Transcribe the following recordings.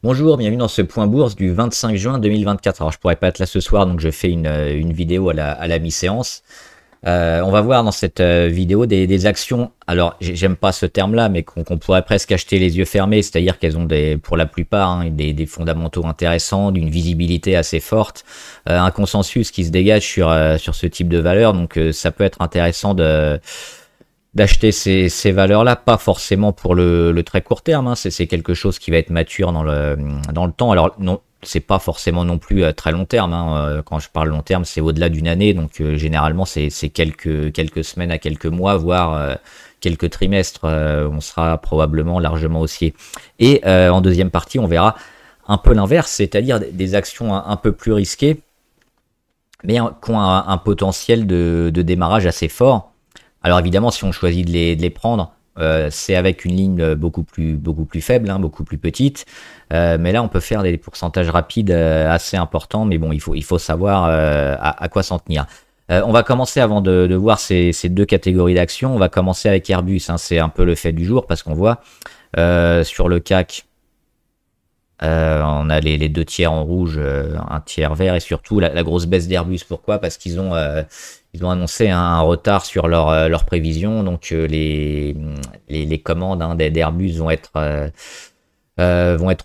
Bonjour, bienvenue dans ce point bourse du 25 juin 2024. Alors je pourrais pas être là ce soir, donc je fais une vidéo à la mi-séance. On va voir dans cette vidéo des actions. Alors j'aime pas ce terme-là, mais qu'on pourrait presque acheter les yeux fermés, c'est-à-dire qu'elles ont pour la plupart des fondamentaux intéressants, d'une visibilité assez forte, un consensus qui se dégage sur ce type de valeur. Donc ça peut être intéressant d'acheter ces valeurs-là, pas forcément pour le très court terme, hein. C'est quelque chose qui va être mature dans le temps. Alors non, c'est pas forcément non plus très long terme, hein. Quand je parle long terme, c'est au-delà d'une année, donc généralement c'est quelques semaines à quelques mois, voire quelques trimestres. On sera probablement largement haussier. Et en deuxième partie, on verra un peu l'inverse, c'est-à-dire des actions un peu plus risquées, mais qui ont un potentiel de démarrage assez fort. Alors évidemment, si on choisit de les prendre, c'est avec une ligne beaucoup plus faible, hein, beaucoup plus petite. Mais là, on peut faire des pourcentages rapides assez importants. Mais bon, il faut savoir à quoi s'en tenir. On va commencer avant de voir ces deux catégories d'actions. On va commencer avec Airbus, hein, c'est un peu le fait du jour parce qu'on voit sur le CAC, on a les deux tiers en rouge, un tiers vert et surtout la grosse baisse d'Airbus. Pourquoi? Parce qu'ils ont annoncé un retard sur leurs prévisions, donc les commandes, hein, d'Airbus vont être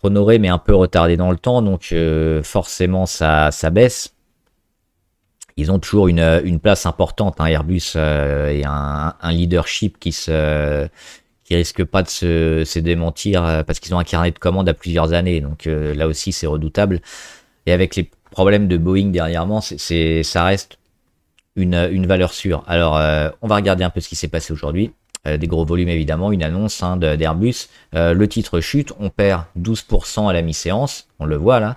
honorées mais un peu retardées dans le temps, donc forcément ça baisse. Ils ont toujours une place importante, hein, Airbus, et un leadership qui risque pas de se démentir parce qu'ils ont un carnet de commandes à plusieurs années, donc là aussi c'est redoutable. Et avec les problèmes de Boeing dernièrement, ça reste une valeur sûre. Alors on va regarder un peu ce qui s'est passé aujourd'hui. Des gros volumes évidemment, une annonce, hein, d'Airbus. Le titre chute, on perd 12% à la mi-séance, on le voit là.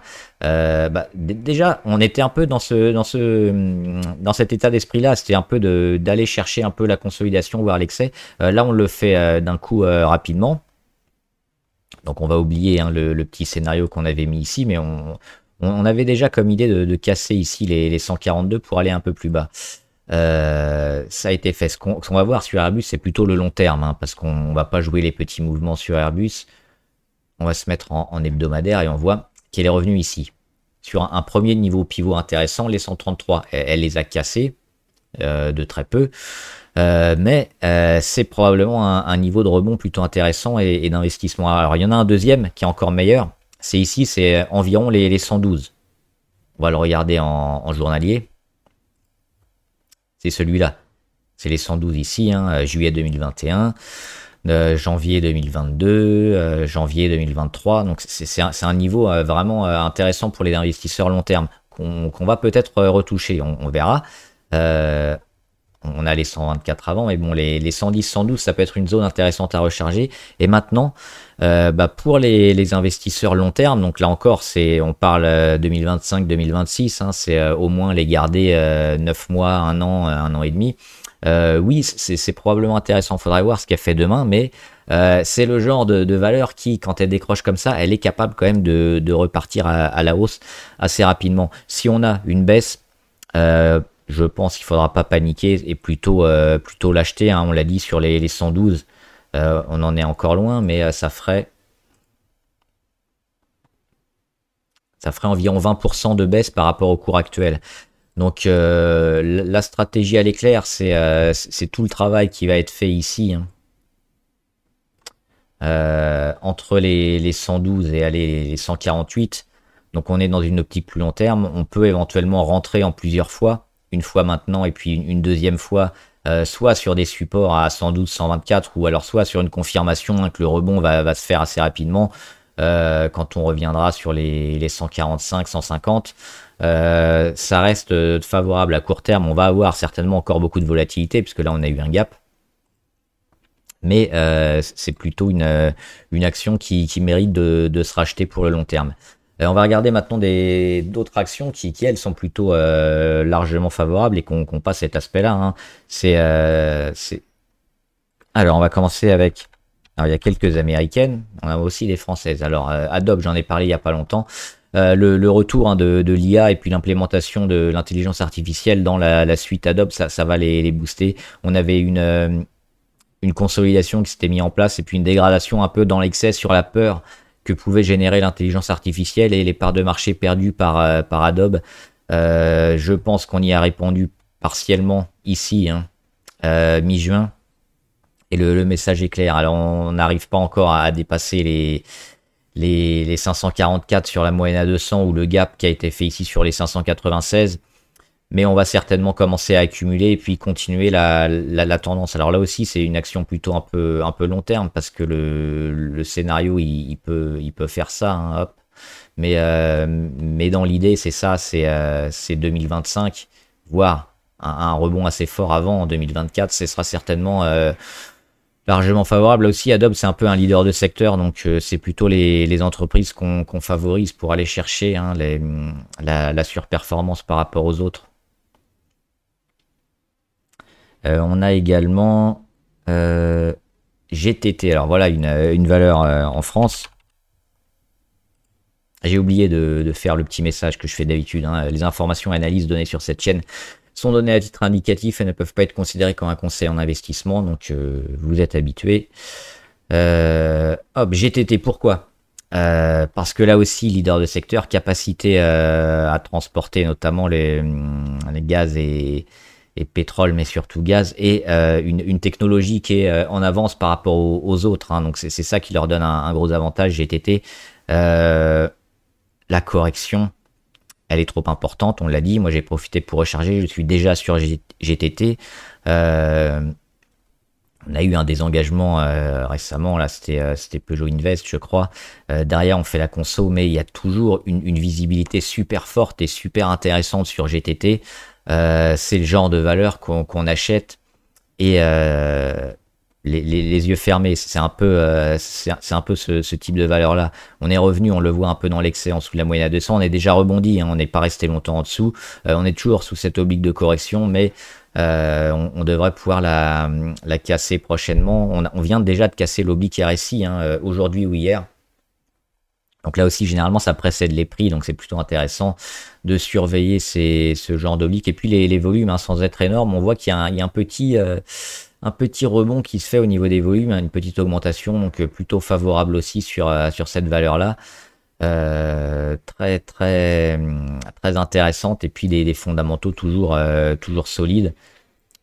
Déjà, on était un peu dans cet état d'esprit-là, c'était un peu d'aller chercher un peu la consolidation, voire l'excès. Là, on le fait d'un coup rapidement. Donc on va oublier, hein, le petit scénario qu'on avait mis ici, mais on avait déjà comme idée de casser ici les 142 pour aller un peu plus bas. Ça a été fait. Ce qu'on va voir sur Airbus, c'est plutôt le long terme, hein, parce qu'on va pas jouer les petits mouvements sur Airbus. On va se mettre en hebdomadaire et on voit qu'elle est revenue ici sur un premier niveau pivot intéressant, les 133. Elle les a cassés de très peu, mais c'est probablement un niveau de rebond plutôt intéressant et d'investissement. Alors il y en a un deuxième qui est encore meilleur. C'est ici, c'est environ les 112. On va le regarder en journalier. C'est celui-là. C'est les 112 ici, hein, juillet 2021, janvier 2022, janvier 2023. Donc c'est un niveau vraiment intéressant pour les investisseurs long terme qu'on va peut-être retoucher. On verra. On a les 124 avant, mais bon, les 110, 112, ça peut être une zone intéressante à recharger. Et maintenant, pour les investisseurs long terme, donc là encore, on parle 2025-2026, hein, c'est au moins les garder 9 mois, 1 an et demi. Oui, c'est probablement intéressant. Il faudrait voir ce qu'elle fait demain, mais c'est le genre de valeur qui, quand elle décroche comme ça, elle est capable quand même de repartir à la hausse assez rapidement. Si on a une baisse, je pense qu'il ne faudra pas paniquer et plutôt l'acheter, hein. On l'a dit sur les 112, on en est encore loin, mais ça ferait environ 20% de baisse par rapport au cours actuel. Donc la stratégie à l'éclair, c'est tout le travail qui va être fait ici, hein, entre les 112 et les 148. Donc on est dans une optique plus long terme. On peut éventuellement rentrer en plusieurs fois. Une fois maintenant et puis une deuxième fois, soit sur des supports à 112, 124 ou alors soit sur une confirmation, hein, que le rebond va se faire assez rapidement quand on reviendra sur les 145, 150. Ça reste favorable à court terme. On va avoir certainement encore beaucoup de volatilité puisque là on a eu un gap. Mais c'est plutôt une action qui mérite de se racheter pour le long terme. On va regarder maintenant d'autres actions qui elles sont plutôt largement favorables et qu'on pas cet aspect-là, hein. Alors on va commencer avec. Alors il y a quelques américaines, on a aussi des françaises. Alors Adobe, j'en ai parlé il y a pas longtemps. Le retour, hein, de l'IA et puis l'implémentation de l'intelligence artificielle dans la suite Adobe, ça va les booster. On avait une consolidation qui s'était mise en place et puis une dégradation un peu dans l'excès sur la peur que pouvait générer l'intelligence artificielle et les parts de marché perdues par Adobe. Je pense qu'on y a répondu partiellement ici, hein, mi-juin. Et le message est clair. Alors, on n'arrive pas encore à dépasser les 544 sur la moyenne à 200 ou le gap qui a été fait ici sur les 596. Mais on va certainement commencer à accumuler et puis continuer la tendance. Alors là aussi, c'est une action plutôt un peu long terme parce que le scénario, il peut faire ça, hein, hop. Mais dans l'idée, c'est ça, c'est 2025, voire un rebond assez fort avant en 2024. Ce sera certainement largement favorable. Là aussi, Adobe, c'est un peu un leader de secteur, donc c'est plutôt les entreprises qu'on favorise pour aller chercher, hein, la surperformance par rapport aux autres. On a également GTT. Alors voilà une valeur en France. J'ai oublié de faire le petit message que je fais d'habitude, hein. Les informations et analyses données sur cette chaîne sont données à titre indicatif et ne peuvent pas être considérées comme un conseil en investissement, donc vous êtes habitués. Hop, GTT, pourquoi? Parce que là aussi, leader de secteur, capacité à transporter notamment les gaz et pétrole, mais surtout gaz, et une technologie qui est en avance par rapport aux autres, hein. Donc c'est ça qui leur donne un gros avantage, GTT. La correction, elle est trop importante, on l'a dit. Moi, j'ai profité pour recharger. Je suis déjà sur GTT. On a eu un désengagement récemment. Là, c'était Peugeot Invest, je crois. Derrière, on fait la conso, mais il y a toujours une visibilité super forte et super intéressante sur GTT. C'est le genre de valeur qu'on achète et les yeux fermés. C'est un peu ce type de valeur là. On est revenu, on le voit un peu dans l'excès en dessous de la moyenne à 200. On est déjà rebondi, hein, on n'est pas resté longtemps en dessous. On est toujours sous cette oblique de correction, mais on devrait pouvoir la casser prochainement. On vient déjà de casser l'oblique RSI, hein, aujourd'hui ou hier. Donc là aussi, généralement, ça précède les prix, donc c'est plutôt intéressant de surveiller ce genre d'oblique. Et puis les volumes, hein, sans être énormes, on voit qu'il y a un petit rebond qui se fait au niveau des volumes, hein, une petite augmentation, donc plutôt favorable aussi sur cette valeur-là. Très intéressante, et puis des fondamentaux toujours solides.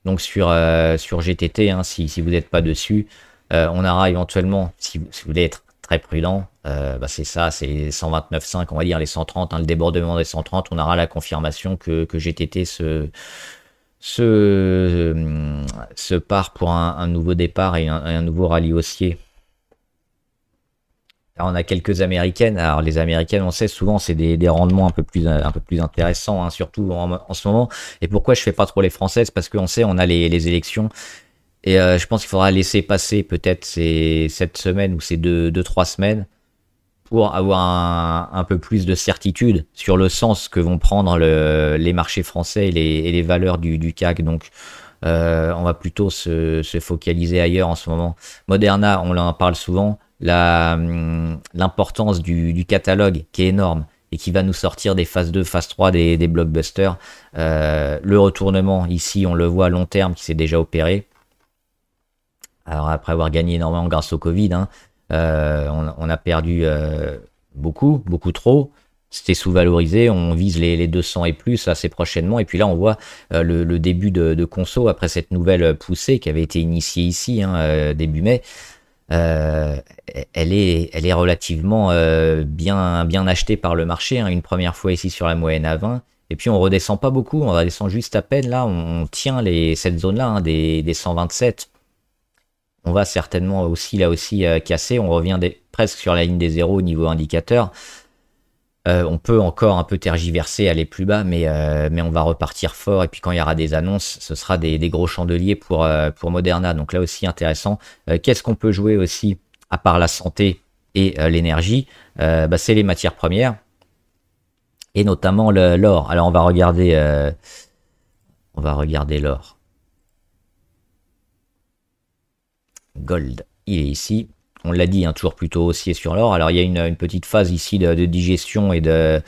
Donc sur GTT, hein, si vous n'êtes pas dessus, on aura éventuellement, si vous voulez être très prudent, c'est ça, c'est les 129,5, on va dire les 130, hein, le débordement des 130, on aura la confirmation que GTT se part pour un nouveau départ et un nouveau rallye haussier. Alors, on a quelques américaines. Alors les américaines, on sait souvent c'est des rendements un peu plus intéressants, hein, surtout en ce moment. Et pourquoi je fais pas trop les françaises? Parce qu'on sait on a les élections. Et je pense qu'il faudra laisser passer peut-être cette semaine ou ces 2-3 semaines pour avoir un peu plus de certitude sur le sens que vont prendre les marchés français et les valeurs du CAC. Donc on va plutôt se focaliser ailleurs en ce moment. Moderna, on en parle souvent, l'importance du catalogue qui est énorme et qui va nous sortir des phases 2, phase 3 des blockbusters. Le retournement ici, on le voit à long terme qui s'est déjà opéré. Alors après avoir gagné énormément grâce au Covid, hein, on a perdu beaucoup trop. C'était sous-valorisé, on vise les 200 et plus assez prochainement. Et puis là, on voit le début de conso après cette nouvelle poussée qui avait été initiée ici, hein, début mai. Elle est relativement bien achetée par le marché, hein, une première fois ici sur la moyenne à 20. Et puis on redescend pas beaucoup, on redescend juste à peine. Là, on tient cette zone-là, hein, des 127. On va certainement aussi casser. On revient presque sur la ligne des zéros au niveau indicateur. On peut encore un peu tergiverser, aller plus bas, mais on va repartir fort. Et puis quand il y aura des annonces, ce sera des gros chandeliers pour Moderna. Donc là aussi intéressant. Qu'est-ce qu'on peut jouer aussi à part la santé et l'énergie? C'est les matières premières et notamment l'or. Alors on va regarder l'or. Gold, il est ici. On l'a dit, hein, toujours plutôt haussier sur l'or. Alors il y a une petite phase ici de digestion et de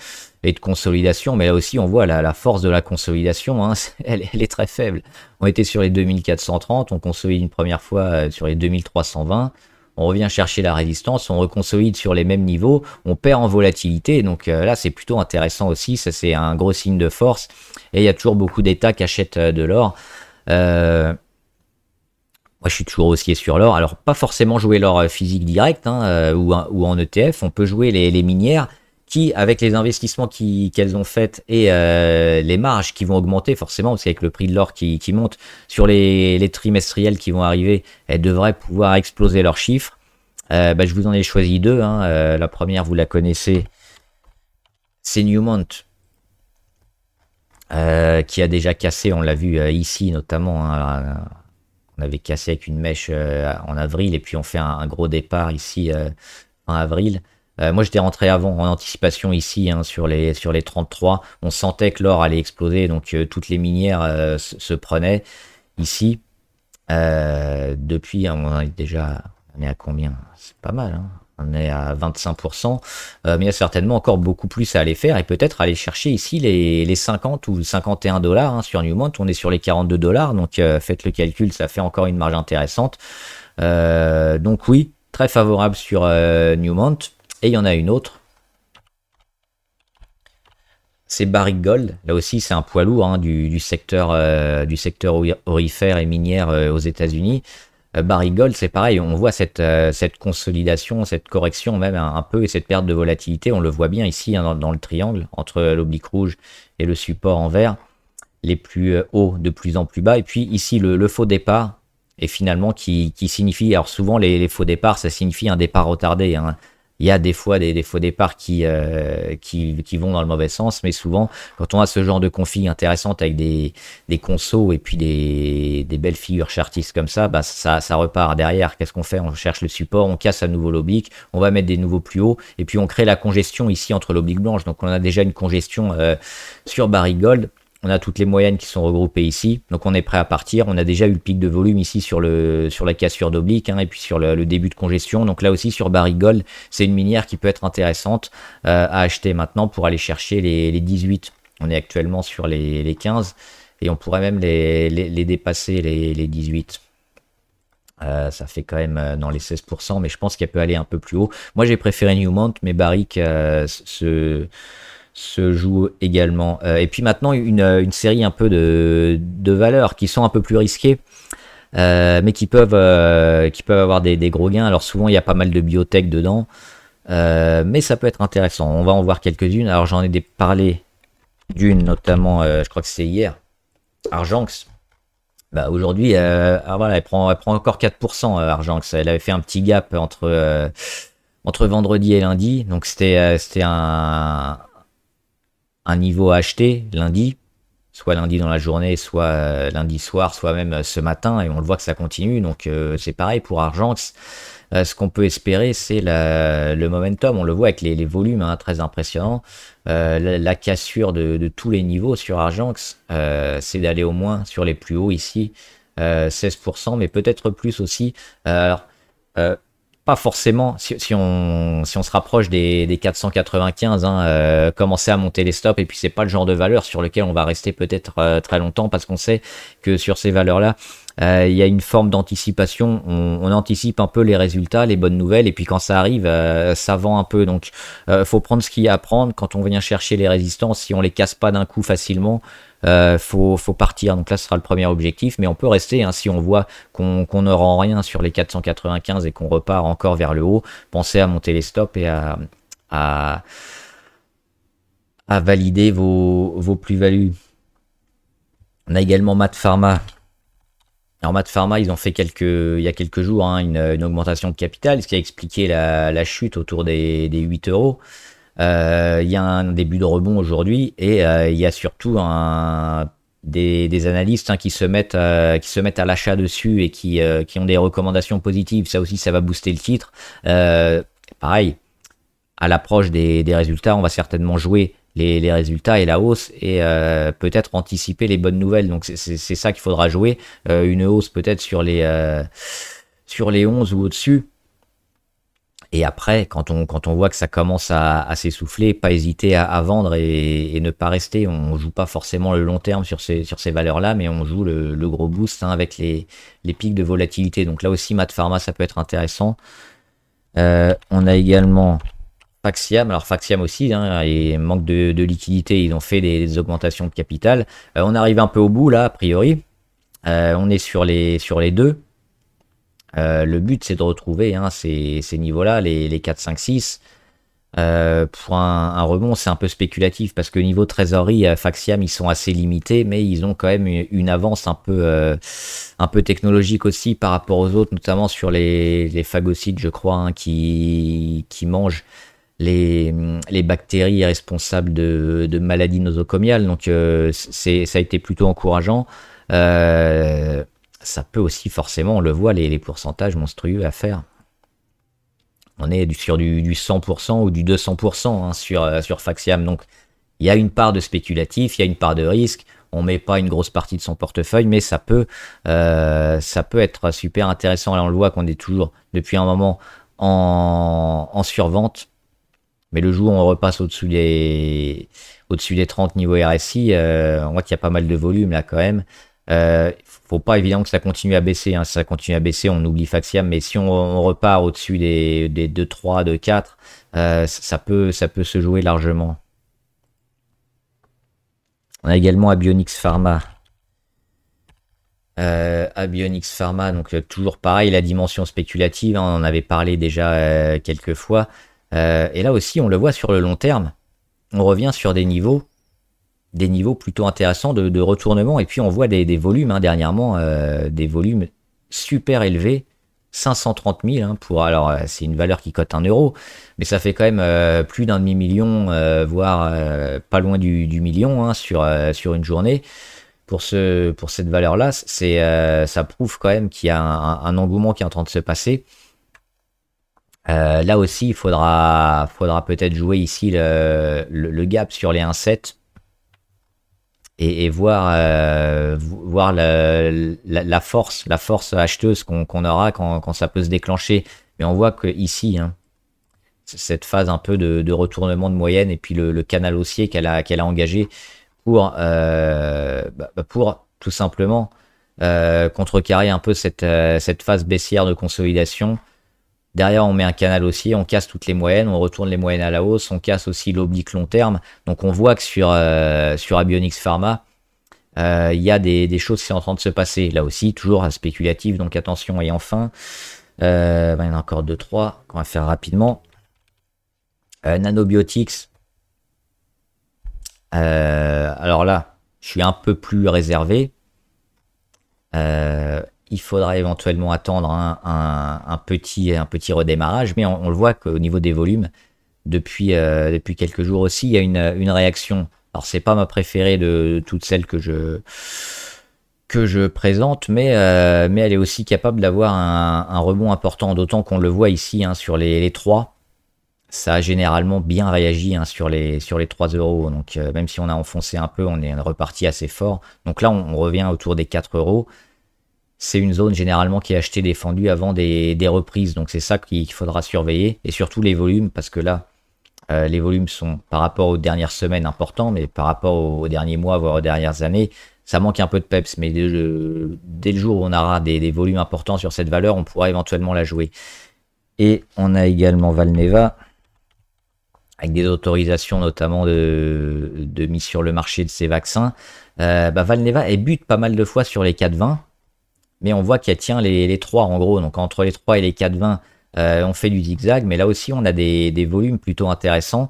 consolidation, mais là aussi on voit la force de la consolidation, hein, elle est très faible. On était sur les 2430, on consolide une première fois sur les 2320, on revient chercher la résistance, on reconsolide sur les mêmes niveaux, on perd en volatilité. Donc là, c'est plutôt intéressant aussi. Ça, c'est un gros signe de force. Et il y a toujours beaucoup d'États qui achètent de l'or. Moi, je suis toujours haussier sur l'or. Alors, pas forcément jouer l'or physique direct ou en ETF. On peut jouer les minières qui, avec les investissements qu'elles ont faits et les marges qui vont augmenter forcément, parce qu'avec le prix de l'or qui monte sur les trimestriels qui vont arriver, elles devraient pouvoir exploser leurs chiffres. Je vous en ai choisi deux. La première, vous la connaissez, c'est Newmont. Qui a déjà cassé, on l'a vu ici notamment, on avait cassé avec une mèche en avril et puis on fait un gros départ ici en avril. Moi j'étais rentré avant en anticipation ici sur les 33, on sentait que l'or allait exploser, donc toutes les minières se prenaient ici. Depuis on est à combien? C'est pas mal, hein. On est à 25%, mais il y a certainement encore beaucoup plus à aller faire et peut-être aller chercher ici les 50 ou 51 dollars sur Newmont. On est sur les 42 dollars, donc faites le calcul, ça fait encore une marge intéressante. Donc oui, très favorable sur Newmont. Et il y en a une autre, c'est Barrick Gold. Là aussi, c'est un poids lourd du secteur aurifère et minière aux États-Unis. Barrick Gold, c'est pareil, on voit cette consolidation, cette correction même un peu et cette perte de volatilité, on le voit bien ici dans le triangle entre l'oblique rouge et le support en vert, les plus hauts de plus en plus bas, et puis ici le faux départ, et finalement qui signifie, alors souvent les faux départs, ça signifie un départ retardé, hein. Il y a des fois des faux départs qui vont dans le mauvais sens, mais souvent, quand on a ce genre de config intéressante avec des consos et puis des belles figures chartistes comme ça, ça repart derrière. Qu'est-ce qu'on fait? On cherche le support, on casse à nouveau l'oblique, on va mettre des nouveaux plus hauts, et puis on crée la congestion ici entre l'oblique blanche. Donc on a déjà une congestion sur Barrick Gold. On a toutes les moyennes qui sont regroupées ici, donc on est prêt à partir. On a déjà eu le pic de volume ici sur la cassure d'oblique, et puis sur le début de congestion. Donc là aussi sur Barrick Gold, c'est une minière qui peut être intéressante à acheter maintenant pour aller chercher les 18. On est actuellement sur les 15 et on pourrait même les dépasser les 18. Ça fait quand même dans les 16%, mais je pense qu'elle peut aller un peu plus haut. Moi j'ai préféré Newmont, mais Barrick se joue également. Et puis maintenant, une série un peu de valeurs qui sont un peu plus risquées, mais qui peuvent avoir des gros gains. Alors souvent, il y a pas mal de biotech dedans, mais ça peut être intéressant. On va en voir quelques-unes. Alors j'en ai parlé d'une, notamment, je crois que c'est hier, Argenx. Aujourd'hui, voilà, elle prend encore 4%, Argenx. Elle avait fait un petit gap entre vendredi et lundi. Donc c'était un niveau à acheter lundi, soit lundi dans la journée, soit lundi soir, soit même ce matin, et on le voit que ça continue. Donc c'est pareil pour Argenx. Ce qu'on peut espérer, c'est le momentum. On le voit avec les volumes très impressionnants. La cassure de tous les niveaux sur Argenx, c'est d'aller au moins sur les plus hauts ici, 16%, mais peut-être plus aussi. Pas forcément, si on se rapproche des 495, commencer à monter les stops, et puis c'est pas le genre de valeur sur lequel on va rester peut-être très longtemps, parce qu'on sait que sur ces valeurs-là, il y a une forme d'anticipation, on anticipe un peu les résultats, les bonnes nouvelles, et puis quand ça arrive, ça vend un peu. Donc faut prendre ce qu'il y a à prendre. Quand on vient chercher les résistances, si on les casse pas d'un coup facilement, faut partir. Donc là ce sera le premier objectif, mais on peut rester si on voit qu'on ne rend rien sur les 495 et qu'on repart encore vers le haut. Pensez à monter les stops et à valider vos plus-values. On a également Mat Pharma. Alors Mat Pharma, ils ont fait il y a quelques jours une augmentation de capital, ce qui a expliqué la chute autour des 8 euros. Il y a un début de rebond aujourd'hui, et il y a surtout des analystes qui se mettent à l'achat dessus et qui ont des recommandations positives. Ça aussi, ça va booster le titre. Pareil, à l'approche des résultats, on va certainement jouer les résultats et la hausse, et peut-être anticiper les bonnes nouvelles. Donc c'est ça qu'il faudra jouer, une hausse peut-être sur les 11 ou au-dessus, Et après, quand on voit que ça commence à s'essouffler, pas hésiter à vendre et ne pas rester. On joue pas forcément le long terme sur ces valeurs-là, mais on joue le gros boost, hein, avec les pics de volatilité. Donc là aussi, Mat Pharma, ça peut être intéressant. On a également Faxiam. Alors Faxiam aussi, hein, et manque de liquidité, ils ont fait des augmentations de capital. On arrive un peu au bout là, a priori. On est sur les deux. Le but, c'est de retrouver, hein, ces niveaux-là, les 4, 5, 6. Pour un rebond, c'est un peu spéculatif parce que niveau trésorerie, Faxiam, ils sont assez limités, mais ils ont quand même une avance un peu technologique aussi par rapport aux autres, notamment sur les phagocytes, je crois, hein, qui mangent les bactéries responsables de maladies nosocomiales. Donc, ça a été plutôt encourageant. Ça peut aussi, forcément, on le voit, les pourcentages monstrueux à faire. On est sur du 100% ou du 200%, hein, sur Faxiam. Donc, il y a une part de spéculatif, il y a une part de risque. On met pas une grosse partie de son portefeuille, mais ça peut être super intéressant. Là, on le voit qu'on est toujours, depuis un moment, en survente. Mais le jour où on repasse au-dessus des 30 niveau RSI, on voit qu'il y a pas mal de volume là quand même. Faut pas évidemment que ça continue à baisser, hein. Si ça continue à baisser, on oublie Faxiam, mais si on repart au-dessus des 2,3, 2,4, ça peut se jouer largement. On a également Abionyx Pharma. Abionyx Pharma, donc toujours pareil, la dimension spéculative, hein, on en avait parlé déjà quelques fois. Et là aussi, on le voit sur le long terme, on revient sur des niveaux plutôt intéressants de retournement. Et puis on voit des volumes, hein, dernièrement, des volumes super élevés, 530 000, hein, alors c'est une valeur qui cote 1 euro, mais ça fait quand même plus d'un demi-million, voire pas loin du million, hein, sur une journée. Pour cette valeur-là, ça prouve quand même qu'il y a un engouement qui est en train de se passer. Là aussi, il faudra peut-être jouer ici le gap sur les 1,7 et voir la force acheteuse qu'on aura quand ça peut se déclencher. Mais on voit que ici, hein, cette phase un peu de retournement de moyenne et puis le canal haussier qu'elle a engagé pour tout simplement contrecarrer un peu cette phase baissière de consolidation. Derrière, on met un canal haussier, on casse toutes les moyennes, on retourne les moyennes à la hausse, on casse aussi l'oblique long terme. Donc on voit que sur Abionyx Pharma, il y a des choses qui sont en train de se passer. Là aussi, toujours spéculatif, donc attention. Et enfin, il y en a encore 2-3 qu'on va faire rapidement. Nanobiotics. Alors là, je suis un peu plus réservé. Il faudra éventuellement attendre un petit redémarrage, mais on le voit qu'au niveau des volumes, depuis quelques jours aussi, il y a une réaction. Alors c'est pas ma préférée de toutes celles que je présente, mais elle est aussi capable d'avoir un rebond important, d'autant qu'on le voit ici, hein, sur les 3. Ça a généralement bien réagi, hein, sur les 3 euros. Donc même si on a enfoncé un peu, on est reparti assez fort. Donc là, on revient autour des 4 euros. C'est une zone généralement qui est achetée défendue avant des reprises. Donc c'est ça qu'il faudra surveiller. Et surtout les volumes, parce que là, les volumes sont par rapport aux dernières semaines importants, mais par rapport aux derniers mois, voire aux dernières années, ça manque un peu de peps. Mais dès le jour où on aura des volumes importants sur cette valeur, on pourra éventuellement la jouer. Et on a également Valneva, avec des autorisations notamment de mise sur le marché de ces vaccins. Valneva, elle bute pas mal de fois sur les 4,20. Mais on voit qu'elle tient les 3 en gros. Donc entre les 3 et les 4,20, on fait du zigzag. Mais là aussi, on a des volumes plutôt intéressants.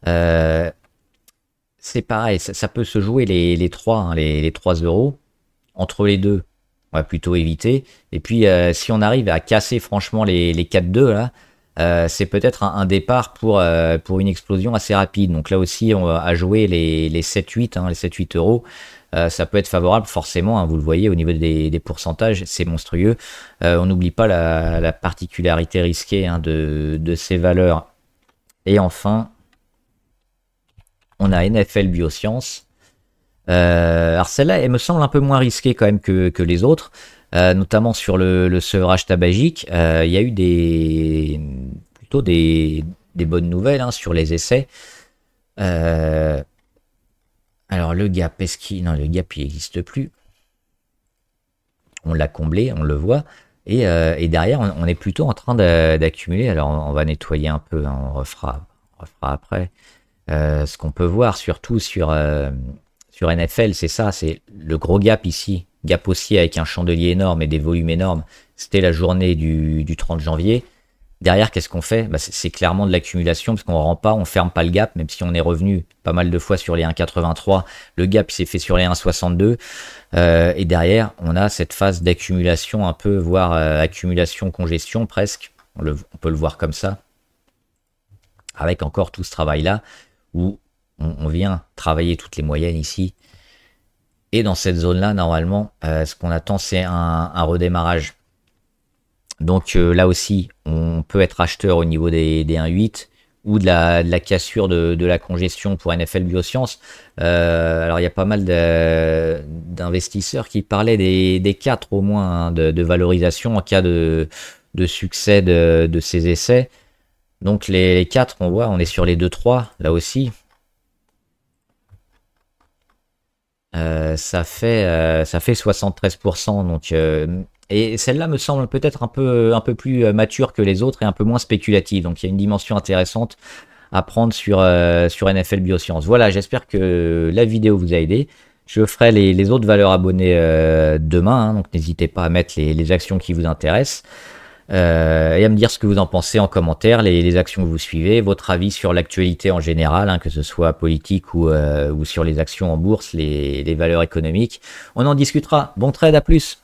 C'est pareil, ça peut se jouer les 3, hein, les 3 euros. Entre les deux, on va plutôt éviter. Et puis, si on arrive à casser franchement les 4,2, là, c'est peut-être un départ pour une explosion assez rapide. Donc là aussi, on va jouer les 7-8, hein, les 7-8 euros. Ça peut être favorable forcément, hein, vous le voyez au niveau des pourcentages, c'est monstrueux. On n'oublie pas la particularité risquée, hein, de ces valeurs. Et enfin, on a NFL Biosciences. Alors celle-là, elle me semble un peu moins risquée quand même que les autres, notamment sur le sevrage tabagique. Il y a eu plutôt des bonnes nouvelles hein, sur les essais. Alors le gap, est-ce qu'il... Non, le gap il n'existe plus. On l'a comblé, on le voit. Et derrière, on est plutôt en train d'accumuler. Alors on va nettoyer un peu, hein, on refera après. Ce qu'on peut voir surtout sur NFL, c'est ça, c'est le gros gap ici. Gap haussier avec un chandelier énorme et des volumes énormes. C'était la journée du 30 janvier. Derrière, qu'est-ce qu'on fait? Bah, c'est clairement de l'accumulation parce qu'on ne rend pas, on ne ferme pas le gap, même si on est revenu pas mal de fois sur les 1,83. Le gap s'est fait sur les 1,62. Et derrière, on a cette phase d'accumulation un peu, voire accumulation-congestion presque. On peut le voir comme ça. Avec encore tout ce travail-là où on vient travailler toutes les moyennes ici. Et dans cette zone-là, normalement, ce qu'on attend, c'est un redémarrage. Donc là aussi, on peut être acheteur au niveau des 1,8 ou de la cassure de la congestion pour NFL Biosciences. Alors il y a pas mal d'investisseurs qui parlaient des 4 au moins hein, de valorisation en cas de succès de ces essais. Donc les 4, on voit, on est sur les 2-3 là aussi. Ça fait 73%. Donc, et celle-là me semble peut-être un peu plus mature que les autres et un peu moins spéculative. Donc il y a une dimension intéressante à prendre sur NFL Biosciences. Voilà, j'espère que la vidéo vous a aidé. Je ferai les autres valeurs abonnées demain, hein, donc n'hésitez pas à mettre les actions qui vous intéressent. Et à me dire ce que vous en pensez en commentaire, les actions que vous suivez, votre avis sur l'actualité en général, hein, que ce soit politique ou sur les actions en bourse, les valeurs économiques. On en discutera. Bon trade, à plus!